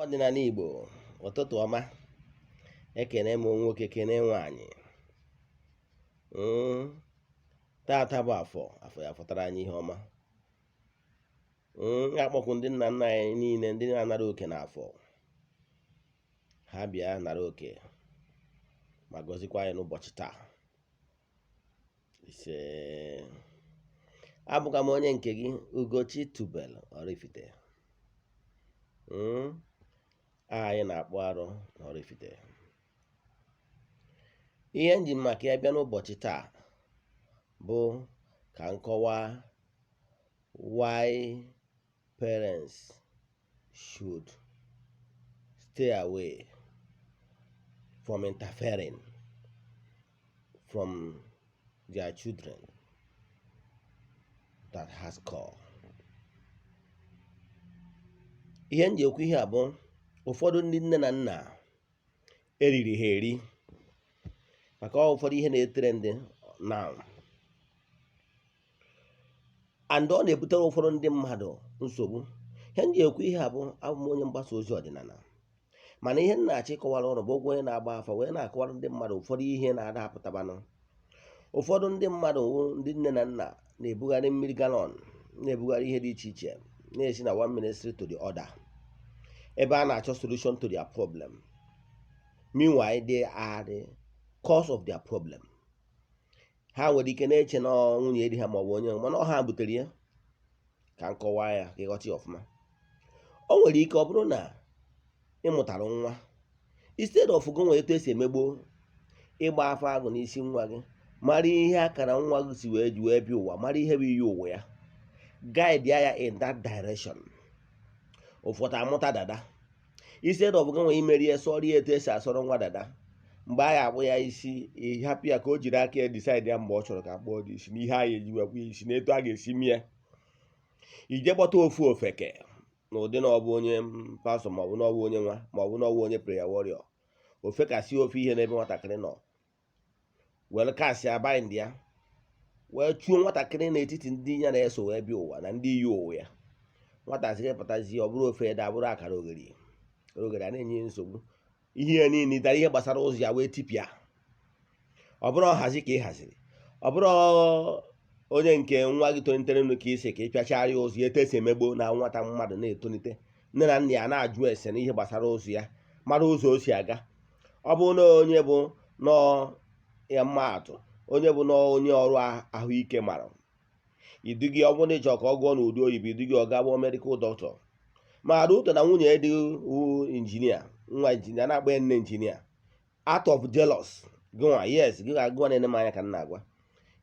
Odinana Igbo, ụtụtụ ọma. Ekene m nwoke, kene nwaanyị. Taata bụ afọ ya fọtara anyị ihe ọma. Akpọkwu ndị nna nna anyị niile, ndị na-anara oke n'afọ, ha bịa nara oke ma gọzikwa anyị n'ụbọchị taa. Ise abụga m onye nke gị, Ugochi tubelu Oraifite. Anyị na-akpụ arụ n'Oraifite. Ihe nji maka ya bịa n'ụbọchị taa bụ ka nkọwa why parents should stay away from interfering from their children that has called. Ihe nji ekwu ihe a bụ ụfọdụ ndị nne na nna eriri ha eri maka ụfọdụ ihe na-etere ndị now, and ọ na-ebutere ụfọdụ ndị mmadụ nsogbu. Ihe nji ekwu ihe a bụ abụ m onye mgbasa ozi ọdịnala, mana ihe nna achị kọwara ọrụ bụ ụgwọ onye na-agba afa wee na-akọwara ndị mmadụ ụfọdụ ihe na-ada apụtabanụ. Ụfọdụ ndị mmadụ ndị nne na nna na-ebugharị mmiri galọn, na-ebugharị ihe dị iche iche, na-esi na one ministry to the other, ebe a na-achọ solution to their problem. Meanwhile, they are the cause of their problem. Ha nwere ike na-eche na nwunye di ha maọbụ onye, mana ọ ha butere ya. Ka nkọwa ya ka ịghọta ya ọfụma. O nwere ike ọ bụrụ na ị mụtara nwa, instead of go nwere etu esi emegbo ịgba afa agụ n'isi nwa gị, mara ihe akara nwa gị si wee ji wee bịa ụwa, mara ihe bụ ihe ụwa ya, guide ya in that direction. Ụfọdụ amụta dada, instead of go nwere imeri ya sọrọ ya etu esi asọrọ nwa dada, mgbe a ya akpụ ya isi, ịhapụ ya ka o jiri aka ya decide ya mgbe ọ chọrọ ka akpụọ dị isi n'ihe a ya eji wekwa ya isi na etu a ga-esi mie. Ije gbọta ofu ofeke na ụdị na ọ bụ onye pastọ maọbụ na ọ bụ onye nwa maọbụ na ọ bụ onye prayer warrior, ofekasị ofe ihe n'ebe nwatakịrị nọ, were kasị abind ya, wee chuo nwatakịrị n'etiti ndị ya na-eso wee bịa ụwa na ndị yi ụwa ya. Nwatakịrị pụtazie ọ bụrụ ofe ede, abụrụ akara oghere a na-enye nsogbu. Ihe ya niile dara ihe gbasara ụzọ ya wee tipịa. Ọ bụrụ ọhazi ka ị haziri, ọ bụrụ onye nke nwa gị tolitere nụ ka isi ka ị pịachara ya ụzọ ya etu esi emegbo na nwata mmadụ na-etolite. Nne na nna ya na-ajụ ese n'ihe gbasara ụzọ ya, mara ụzọ o si aga. Ọ bụ na onye bụ nọọ ya mma atụ, onye bụ na onye ọrụ ahụike mara, idugi ọ bụrụ na ịchọ ka ọ gụọ n'ụdị oyibo, idugi ọ ga-abụ medical doctor. Ma arụ ụtọ na nwunye dị injinia, nwa injinia na-agba ya nne injinia, out of jealous gụnwa, yes gị ga-agụwa na-ene m anya ka m na-agwa,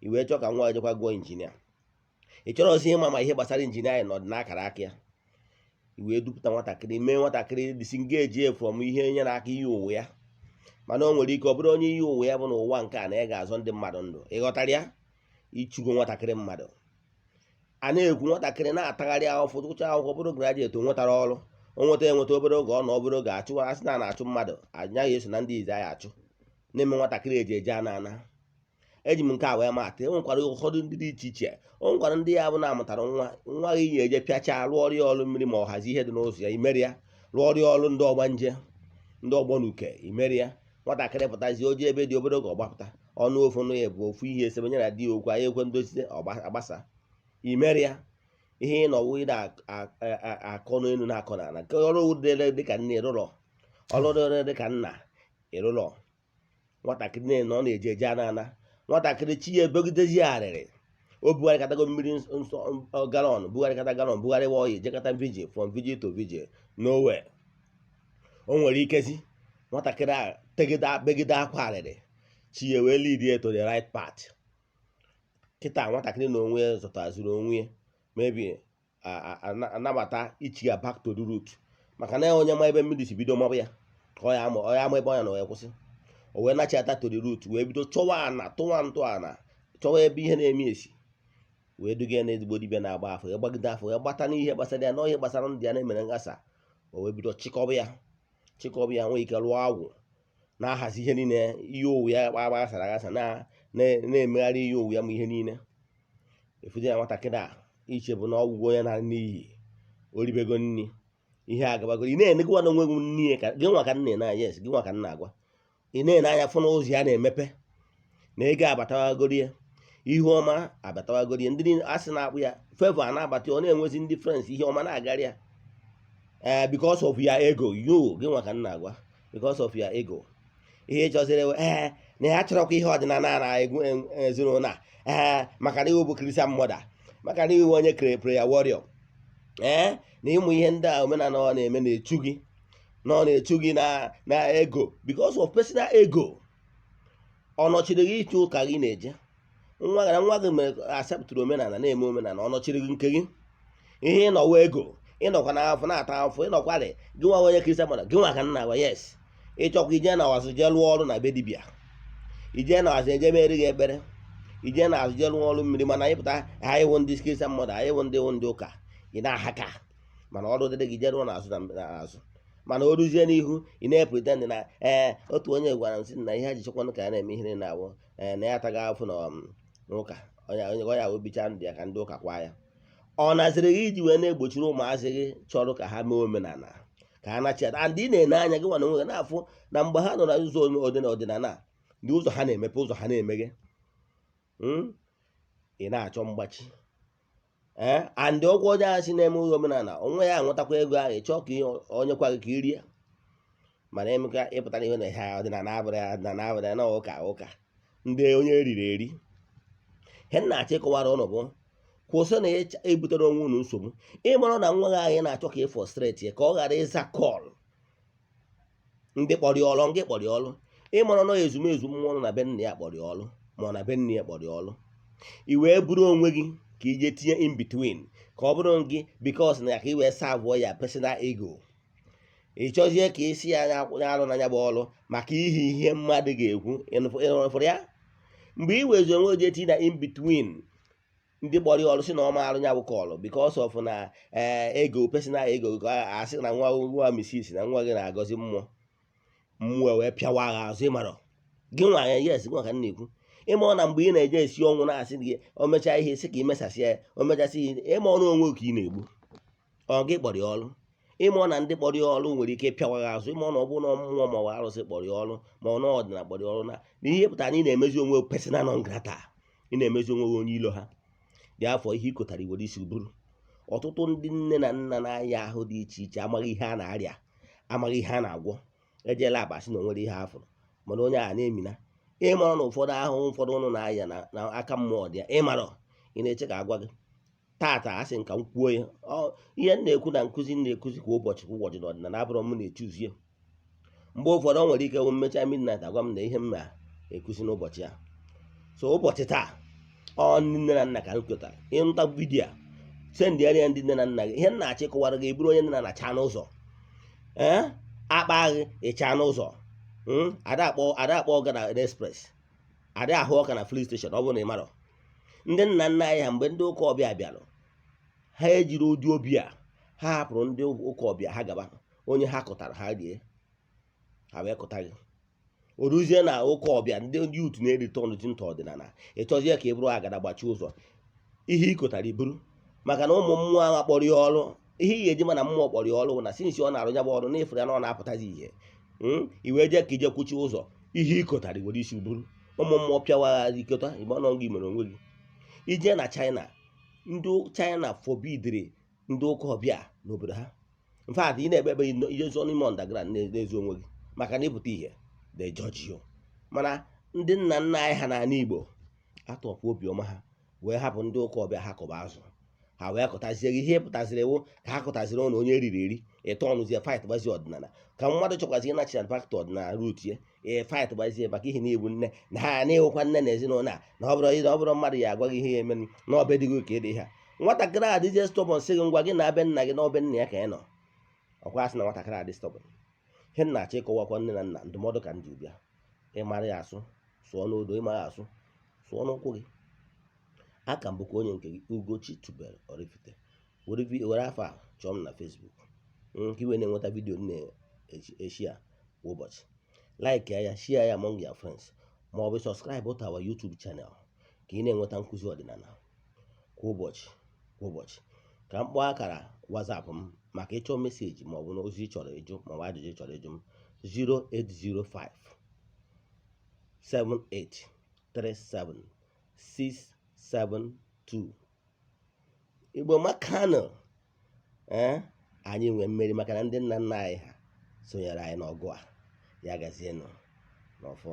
i wee chọọ ka nwa ejekwa gụọ injinia. Ị chọrọ ozi ịma ma ihe gbasara injinia ya nọdị n'akara aka ya, i wee dupụta nwatakịrị, mee nwatakịrị disengage from ihe nyere aka ihe ụwa ya. Mana o nwere ike ọ bụrụ onye ihe ụwa ya bụ na ụwa nke a na ya ga-azọ ndị mmadụ ndụ. Ịghọtara ya? Ichugo nwatakịrị mmadụ. A na-ekwu nwatakịrị na-atagharị ahụfụ, tụcha akwụkwọ, bụrụ graduate, o nwetara ọrụ, o nweta obere oge ọ na obere oge achụwa. Asị na na-achụ mmadụ, anya ya eso na ndị izi anyị achụ, na-eme nwatakịrị eji ana. Eji m nke a wee maatị. E nwekwara ụfọdụ ndị dị iche iche. O nwekwara ndị ya bụ na amụtara nwa gị ya eje pịacha rụọ ọrụ ya ọrụ mmiri ma ọ hazi ihe dị n'ụzọ ya, imeri ya. Rụọ ọrụ ya ọrụ ndị ọgbanje, ndị ọgbọ n'uke, imeri ya. Nwatakịrị pụtazi oji ebe dị obere oge ọgbapụta, ọnụ ofu nụ ya bụ ofu ihe esebe nye na di ya okwu, anyị ekwe ndozi agbasa, imeri ya. Ihe ị nọwụ ịda akọ n'elu na-akọ n'ala, nke ọrụ dịka nna ịrụlọ, ọrụ dịka nna ịrụlọ. Nwatakịrị na ọ na-eje eje ana. Nwatakịrị chi ya ebegidezi arịrị, o bugharịkatago mmiri nsọ galọn, bugharịwa ọya, jekọta vigil, from vigil to vigil, nowhere. O nwere ikezi nwatakịrị a begide akwa arịrị, chi ya wee lead ya to the right path. Kịta nwatakịrị na onwe ya zụtaziri onwe ya, maybe anabata ichi ya back to the root, maka na onye ma ebe mmiri si bido mabụ ya, ka ọ ya ama ebe ọnya na ya kwụsị. O wee nachata to the root, wee bido chọwa ana, tụwa ntọala, chọwa ebe ihe na-eme esi, wee duga ya na ezigbo dibịa na-agba afọ, ya gbagide afọ, ya gbata n'ihe gbasara ya, na ihe gbasara ndị ya na-emere ngasa. O wee bido chịkọba ya, nwee ike lụọ agwụ, na-ahazi ihe niile, ihe owu ya gbasara aghasa, na-emegharị ihe owu ya ma ihe niile. Efuzi ya nwatakịrị a iche bụ na ọgwụgwọ onye na n'iyi, oribego nni, ihe agabagoro ị na-enegwa n'onwe gị nne ka gị nwa ka nna na yes gị nwa ka nna agwa ị na-ene anya fụ n'ụzọ ya na-emepe na ego abatawagoro ya ihe ọma abatawagoro ya ndị asị na-akpụ ya favor na-abata ọ na-enwezi ndị friends ihe ọma na-agarị ya because of your ego you gị nwa ka nna agwa because of your ego ihe chọziri na ya chọrọkwa ihe ọdịnala na-egwu ezinụlọ na maka na iwu bụ Christian mother maka na iwu onye prayer warrior na ịmụ ihe ndị a omenala ọ na-eme na-echu gị na ọ na-echu gị na ego because of personal ego ọ nọchiri gị ịchụ ụka gị na-eje nwa gị mere aseptụrụ omenala na-eme omenala ọ nọchiri gị nke gị ihe ịnọwa ego ịnọkwa n'afọ na-ata afọ ịnọkwarị gị nwa onye Christian mother gị nwa ka nna agwa yes ịchọkwa ije na azụ jee lụọ ọrụ na be dibịa ije na azụ eje mere gị ekpere ije na azụ jee lụọ ọrụ mmiri mana anyị pụta anyị wụ ndị Christian mother anyị wụ ndị ụka ị na-ahaka mana ọrụ dịrị gị jee rụọ n'azụ mana o ruzie n'ihu ị na-epretend na otu onye gwara m sị na ihe ji chekwanụ ka ya na-eme ihe na-awụ na ya ataghị afọ n'ụka onye ya obicha ndụ ya ka ndị ụka kwa ya ọ naziri gị iji wee na-egbochiri ụmụazị gị chọrọ ka ha mee omenala ka ha nachiata andị ị na-ene anya gị nwa na onwe gị na-afụ na mgbe ha nọ na ụzọ ọdịnala ndị ụzọ ha na-emepe ụzọ ha na-emeghe ị na-achọ mgbachi andị ụgwọ onye ahụ si na-eme ụzọ omenala onwe ya anwetakwa ego ahụ ịchọ ka onye kwa gị ka i rie mana emeka ịpụtara ihe na ha ọdịnala abụrị na ụka ndị onye eriri eri ihe na-achọ ịkọwara ụnụ bụ kwụsị na ebutere onwe unu nsogbu ịmara na nwa gị anyị na-achọ ka ị frustrate ya ka ọ ghara ịza kọl ndị kpọrọ ọlụ nke kpọrọ ọlụ ịmara na ezumezu mmụọ na be nna ya kpọrọ ọlụ ma ọ na be nna ya kpọrọ ọlụ i wee buru onwe gị ka ije tinye in between ka ọ bụrụ gị because na ya ka i wee savụọ ya personal ego ị chọzie ka isi ya arụ n'anya bụ ọlụ maka ihe mmadụ ga-ekwu ịnụfụrụ ya mgbe i wezi onwe gị etinye na in between ndị kpọrọ ọrụ si na ọma arụ nya bụ kọlụ because of na ego personal ego asị na nwa misis na nwa gị na-agọzi mmụọ wee pịawa agha azụ ịmarọ gị nwa ya yes gị nwa ka m na-ekwu ịma na mgbe ị na-eje esi ọnwụ na-asị gị o mechaa ihe sị ka ị mesasị ya o mechasị ihe ịma ọnụ onwe ka ị na-egbu ọ gị kpọrọ ọrụ ịma na ndị kpọrọ ọrụ nwere ike pịawa gha azụ ịma na ọ bụrụ na mmụọ ma ọ arụsị kpọrọ ọrụ ma ọ na ọdịna kpọrọ ọrụ na ihe pụtara na ị na-emezi onwe personal non grata ị na-emezi onwe onye ilo ha dị afọ ihe ikotara iwere isi buru ọtụtụ ndị nne na nna na-aya ahụ dị iche iche amaghị ihe a na-arịa amaghị ihe a na-agwọ ejela abasị na onwere ihe afọ mana onye a na-emina ịmara na ụfọdụ ahụhụ ụfọdụ ụnụ na-aya na aka mmụọ dị ya ịmara ị na-eche ka agwa gị tata asị nka m kwuo ya ihe m na-ekwu na nkụzi na-ekuzi kwa ụbọchị n'ọdịnala abụrụ m na-echuzie mgbe ụfọdụ ọ nwere ike wụ mmecha midnight agwa m na ihe m na-ekuzi n'ụbọchị ya so ụbọchị taa ọ ndị nne na nna ka m kwetara ịnụta vidiyo sendịara ya ndị nne na nna gị ihe m na-achọ ịkọwara gị eburu onye nne na nna chaa n'ụzọ akpa gị ịcha n'ụzọ ada akpọ ọga na express ada ahụ ọka na fleet station ọ bụrụ na ị marọ ndị nna nna anyị ha mgbe ndị ụka ọbịa bịara ha ejiri ụdị obi a ha hapụrụ ndị ụka ọbịa ha gaba onye ha kụtara ha rie ha wee kụta gị o ruzie na ụka ọbịa ndị yut na-erite ọnụji ntụ ọdịnala ị chọzie ka ị bụrụ agada gbachi ụzọ ihe ị kụtara iburu maka na ụmụ mmụọ agha kpọrọ ya ọrụ ihe ị ga-eji mana mmụọ kpọrọ ya ọrụ bụ na sinsi ọ na-arụ ya bụ ọrụ n'efu ya na ọ na-apụtazi ihe i wee jee ka ije kwuchi ụzọ ihe ị kụtara were isi buru ụmụ mmụọ pịawagha ikọta igbe ọnụ gị mere onwe gị ije na China ndị China fọbidiri ndị ụka ọbịa n'obodo ha mfat ị na-ekpe ebe ijezi n'ime underground na-ezi onwe gị maka na ịpụta ihe they judge you mana ndị nna nna anyị ha n'ala Igbo atọpụ obiọma ha wee hapụ ndị ụka ọbịa ha kọba azụ ha wee kụtazie gị ihe pụtaziri ewu ka ha kụtaziri ụnụ onye eriri eri ịtọ ọnụzie fight gbazie ọdịnala ka mmadụ chọkwazi ịnachi na paktị ọdịnala rut ya fight gbazie maka ihe na-egbu nne na ha na-ewekwa nne na ezinụlọ a na ọ bụrụ mmadụ ya agwa gị ihe ya emere na ọbe dịgo ka ịdị ha nwatakịrị a dịzie stọbọn sị gị ngwa gị na abịa nna gị na ọbe nna ya ka ị nọ ọkwa sị na nwatakịrị a dị stọbọn ihe nna achọ ịkọwakwa nne na nna ndụmọdụ ka ndị bịa ịmara ya asụ sụọ n'odo ịmara asụ sụọ n'ụkwụ gị aka m bụkwa onye nke gị Ugochi tubelu Oraifite were afọ a chọọ m na Facebook ka iwe na-enweta vidiyo na-eshia kwa ụbọchị like ya share ya among your friends ma ọ bụ subscribe to our YouTube channel ka ị na-enweta nkụzi ọdịnala kwa ụbọchị ka m kpọọ akara WhatsApp m maka ịchọ meseji maọbụ na ozi ị chọrọ ịjụ maọbụ ajụjụ ị chọrọ ịjụ m 0805 7837 672. Igbo makanụ anyị nwee mmeri maka na ndị nna nna anyị ha sonyere anyị n'ọgụ a. Ya gazienụ n'ọfọ.